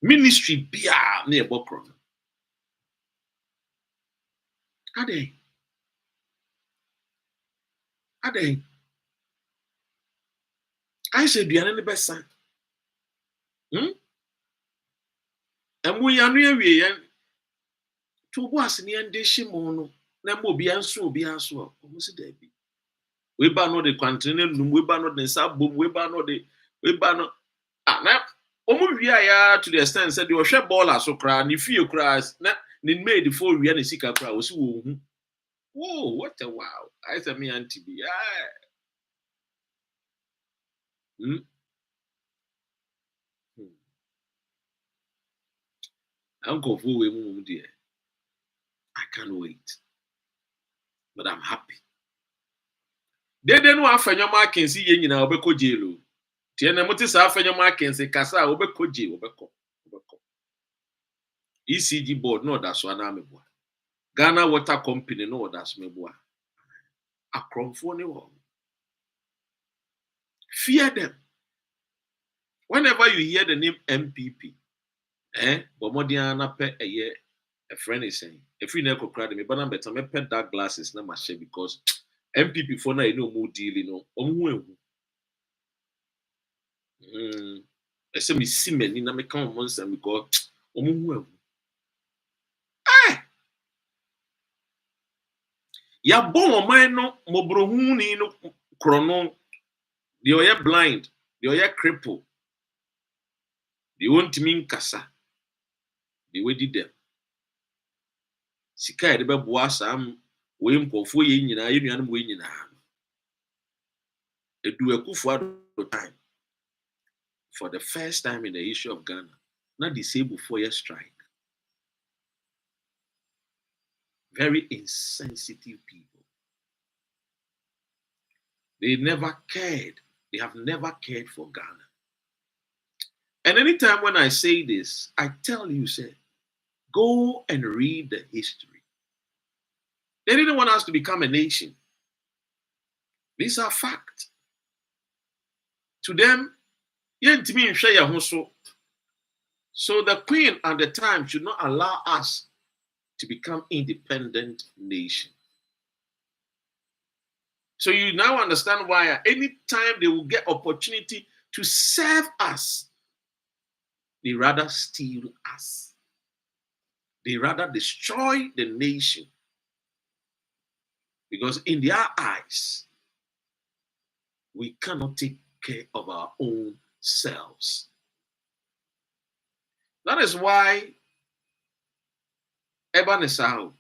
Ministry bia near Bokron. Are they? I said, you are the best son. And we are near to was near Deshimono. Namo be answer, almost a day. We ban no the continue, we ban no the sub boom, we ban no now. Ya to the extent said you share ball as so cry, and if you cries, then made the full real sika cry was whoa, what a wow! I said me auntie be Uncle Fu, dear. I can't wait, but I'm happy. They didn't want for your markings, see, you know, Obeko Jelo. Tiana Motis after your markings, a Casa, Obeko J, Obeko. ECG board, no, that's one army boy. Ghana Water Company, no, that's me boy. A cromphony one. Fear them. Whenever you hear the name MPP, Bomodiana pe a year, a friend is saying, if you never cried me, but I'm better, I pet that glasses, not my share because MPP for now, you know, more deal, you know, I say me see me in a come monster because ya bon man no mobrohuni no krono the oye blind the oye cripple the won't mean kasa the way did them sika de beboa sam we nkofo ye nyina ye nuanum we nyina edu akufo ado time for the first time in the history of Ghana not disabled 4-year strike. Very insensitive people. They never cared. They have never cared for Ghana. And anytime when I say this, I tell you, say, go and read the history. They didn't want us to become a nation. These are facts. To them, so the Queen at the time should not allow us to become independent nation. So you now understand why anytime they will get opportunity to serve us, they rather steal us. They rather destroy the nation. Because in their eyes, we cannot take care of our own selves. That is why Ebanesau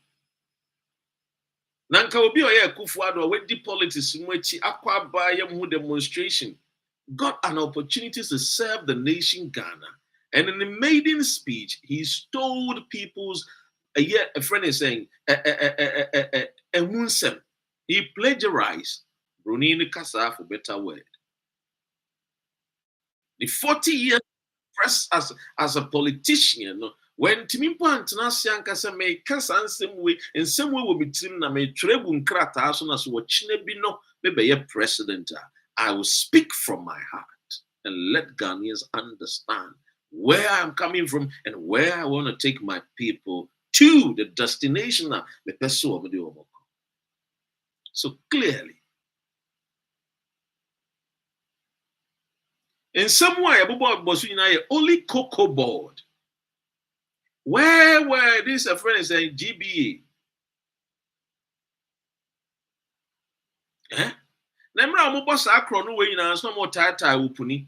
Nanka obi oye Kufuado we di politics mwechi akwa ba ye mu demonstration got an opportunity to serve the nation Ghana. And in the maiden speech, he stole people's a friend is saying he plagiarized Brunini Kasa for better word. The 40 years press as a politician, when Timimpo Antanasian Kasa may Kasa and some way will be Tim na may Trebun Krata as soon as what Chinebino maybe a president. I will speak from my heart and let Ghanaians understand where I'm coming from and where I want to take my people to the destination. So clearly, in some way, only cocoa board. Where were these friends saying GBA? Nemra mo boss akro no we nyina so mo tata opuni.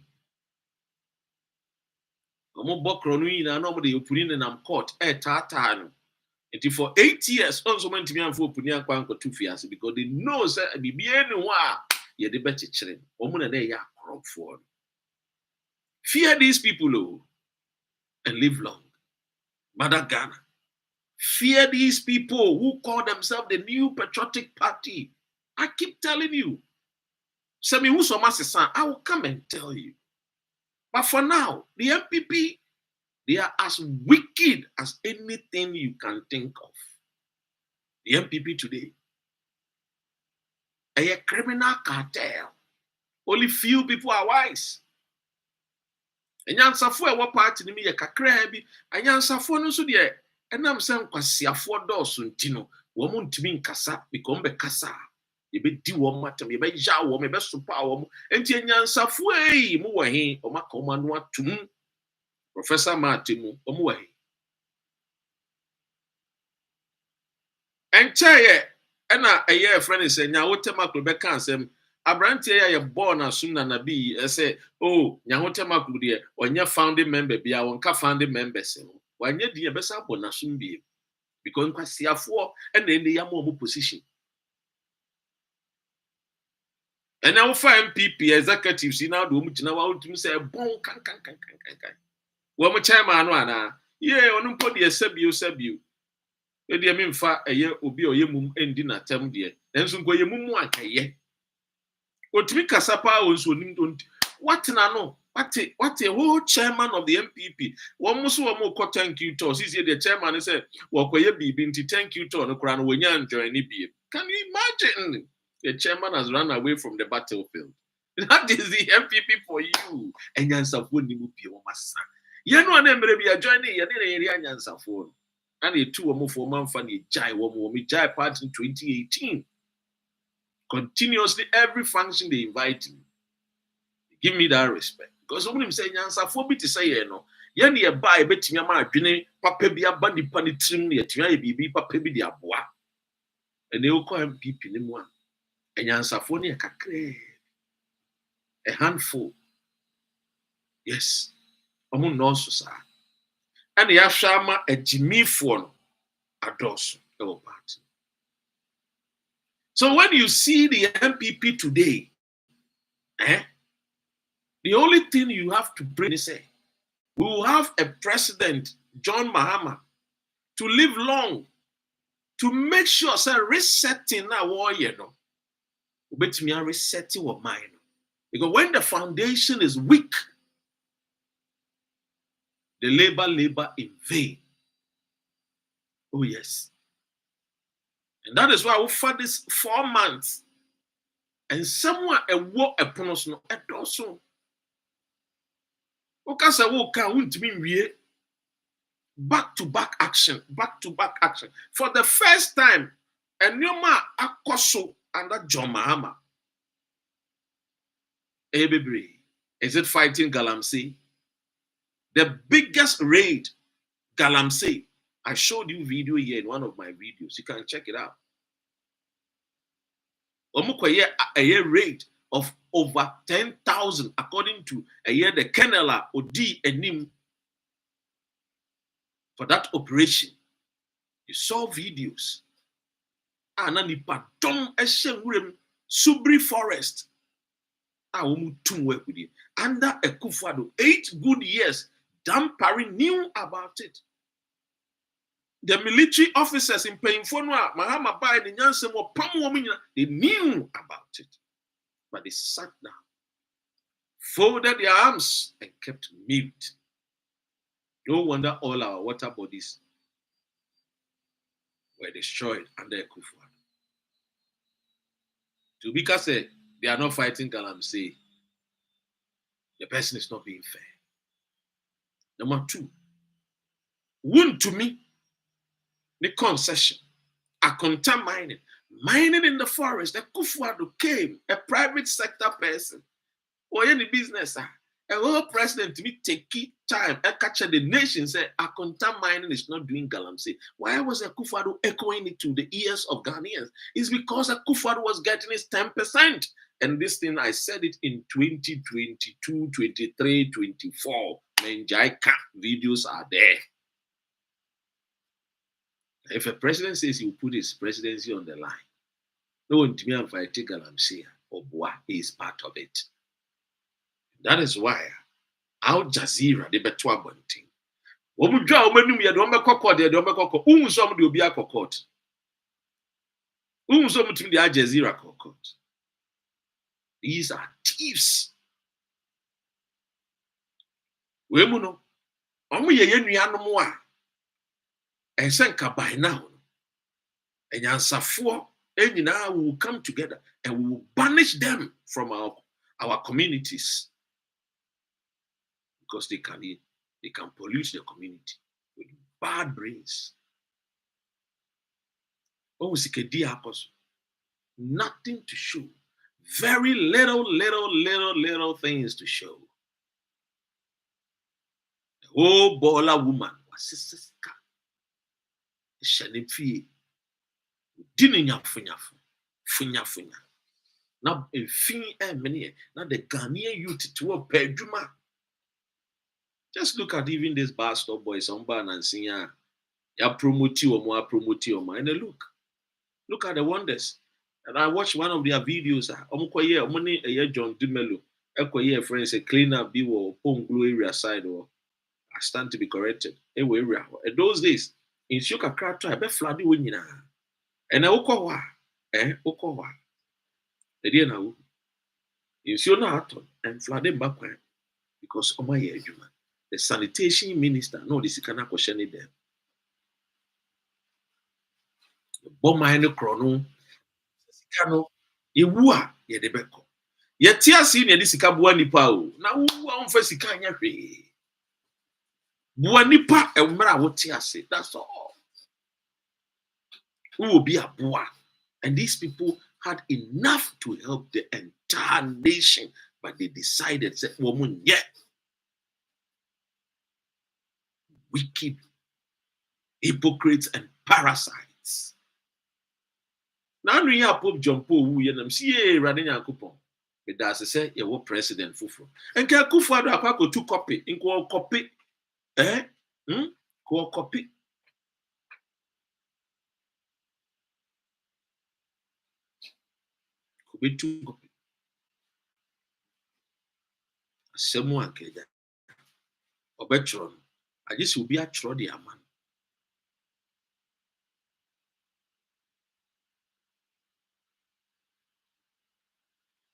Mo bokro no nyina no mo de opuni ne nam court tata no. It for 8 years also meant to be an for opuni akwa anko 2 years because they know say bibie ne ho a ye de be chichire. Omo na dey crop for. Fear these people and live long. Mother Ghana. Fear these people who call themselves the New Patriotic Party. I keep telling you. I will come and tell you. But for now, the MPP, they are as wicked as anything you can think of. The MPP today, a criminal cartel. Only few people are wise. And Yansafo a party ni me ye kakra bi. And Yansafo no so de enam se nkwasiafo dɔɔso ntino. Wo mo ntimi nkasa because be kasa. Ebe di wo matam, ebe ja wo, ebe sopa wo. Enti Yansafo ei mo wa he, o maka o manu atum. Professor Martin o mo wa he. Enche ye na eye friend is nya wo tema klo be kan sem Abrantia ya born as soon as nabi say oh nyahotema kudie onye founding member bia wonka founding members wanye die besa born as soon be because nkwasiafo and then they am position and now for MPP executives now do mugina wa utim say bon kan wo mo chairman no ana ye onu mpo de sabio e de memfa eye obi oye mum endi na tem de enso nko ye mum akaye otumi kasapa onso nim don't what na no what a whole chairman of the MPP one muso wo mo thank you to see the chairman say wo koye bibi nti thank you to no kura no wonya enjoy ni bi. Can you imagine the chairman has run away from the battlefield? That is the MPP for you. And Yansafo ni mu bi o masa ye no na emre bi join ye ne area Yansafo and the two of for man fan ye jai wo me jai part in 2018. Continuously, every function they invite me. Give me that respect. Because somebody say, Yansafo bi to say, no, yen ye buy bet me ma adwene papa bi aba nipa ni trim ne atua ye bibi papa bi de aboa. And they will call him MPP ni mu. And Yansafo ne kakre. A handful. Yes. Omo no so sa. And the afshama a Jimmy for ados party. So when you see the MPP today, the only thing you have to pray is say, we will have a president, John Mahama, to live long, to make sure say resetting that war, but me resetting of mine. Because when the foundation is weak, the labor in vain. Oh yes. And that is why we for this 4 months. And someone a war upon us no at also. Okasa wo ka wuntimi wie back to back action. For the first time, a nyoma akoso under John Mahama. Is it fighting Galamsey? The biggest raid, Galamsey. I showed you video here in one of my videos. You can check it out. A year rate of over 10,000, according to a year the Kenela Odi Enim for that operation. You saw videos. Anani Padong Eshem Subri Forest. Under a Kufado, 8 good years, Dampari knew about it. The military officers in Payinfonwa, Mahama Bai, the Nyansen, they knew about it. But they sat down, folded their arms, and kept mute. No wonder all our water bodies were destroyed under a Kufado. To Bika said, they are not fighting Galamsey. The person is not being fair. Number 2, wound to me. The concession, a contact mining in the forest. The Kufuado came, a private sector person, or any business. A whole president to me take time and capture the nation. Say a contact mining is not doing Galamsey. Why was a Kufuado echoing it to the ears of Ghanaians? It's because a Kufuado was getting his 10%. And this thing, I said it in 2022, 23, 24. Menjaika videos are there. If a president says he will put his presidency on the line, no one to me and fight Galamsey or Boa is part of it. That is why Al Jazeera de Betwa Bunting. Omujwa omenum ye de omekoko de omekoko. Unsom de obi akokot. Unsom timi de Al Jazeera kokot. These are thieves. We mu no. Omu ye nuanom a and senka by now, and Yansafo, and now we will come together and we will banish them from our communities because they can pollute the community with bad brains. Oh, nothing to show, very little things to show. The whole baller woman was sister. Shanifi dininya funya. Now, in fee and many, now the Ghanaian youth to a peduma. Just look at even this bar stop boys on ban and sing, ya promote you or more promote you, and look at the wonders. And I watched one of their videos. Money a year John Dumelo, a friends a cleaner be or Ponglu area side or I stand to be corrected. Area. In those days, in Shuka Krato, I bet flooded winning. And I Okowa, Okowa. The dear now, in Sionaton and flooded back because of my juma. The sanitation minister, no, this is Kanako Shani there. Bomba any chrono, Sikano, Iwa, Yedebeko. Yet, senior this Kabuani Pau. Now, one for Sikanya. Buanipa and Mara what say. That's all. Who will be a boa? And these people had enough to help the entire nation, but they decided, said, woman, yeah. Wicked hypocrites and parasites. Now we have Pope John Paul who you see Radenya coupon. But that's say you were president Fufu. And can Kufuado Apako 2 copy in copy. Copy. Could be 2 copy. Someone keja. Obetron. I just will be a trody man.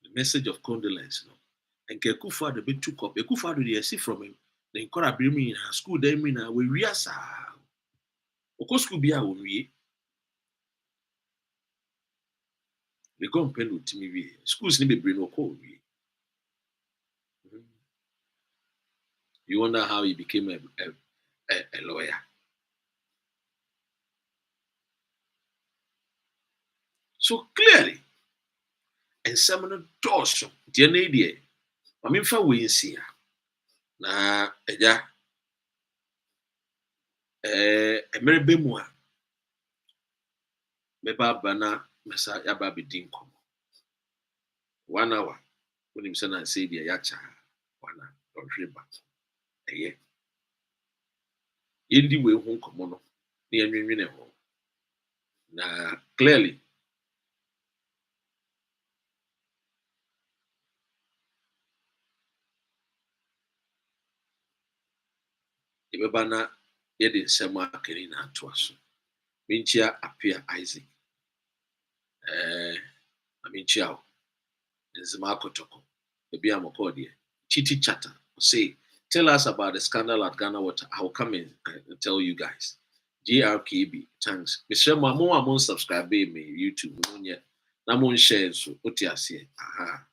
The message of condolence, no. And Kekufa the 2 copy. Kufa the see from him. The Nkora bring me in school. They mean we reasa. Oko school be a we. They go and pen with me. Schools need to bring no call. You wonder how he became a lawyer. So clearly, and some of the dear idea. I mean, for we see na eja emere bemua meba bana mesa yaba bidin komo 1 hour when him say na say dia yacha wana donhweba yendi we hu komo no na yenwenwene ho na clearly ibebana yede nsema akeni na ato aso minchia apia Isaac aminchia nzima akotoko ebi amoko de chiti chatter say tell us about the scandal at Ghana Water. I'll come in and tell you guys. JRKB, thanks. Mr. Mamo, I'm on subscribe me YouTube. I'm on share so otiase. Aha.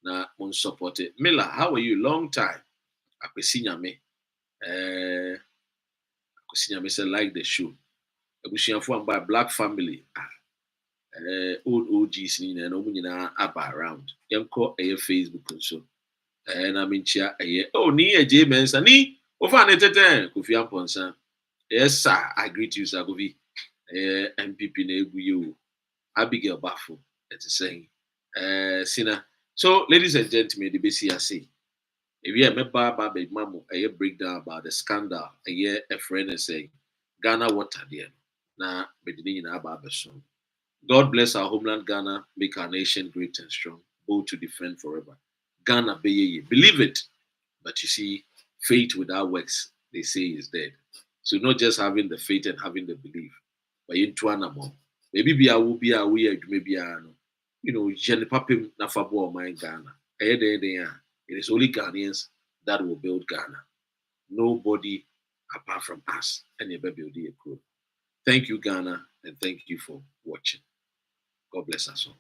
Na mon support it. Miller, how are you? Long time. Akwesinya me. Akwesinya me say like the show. Abusianfo by Black family. Old OGs ni na omu nyina aba around. Yemko Facebook and so. And I'm in chair. Oh, ni a J Mensa ni. Ofan etete Kofi Amponsa. Yes, sir. I greet you, sir. Kofi. MPP Neguyu. Abigail Bafo. It's saying. Sina. So, ladies and gentlemen, the BCRC. If you have a mamu, a breakdown about the scandal, a friend is saying Ghana water there. Na bedini na ababeson. God bless our homeland Ghana, make our nation great and strong, bold to defend forever. Ghana beyeye. Believe it. But you see, faith without works, they say is dead. So not just having the faith and having the belief, but into an amount. Maybe be a will be a weird, maybe a Jenny Papim Nafabo my Ghana. It is only Ghanaians that will build Ghana. Nobody apart from us and a baby crew. Thank you, Ghana, and thank you for watching. God bless us all.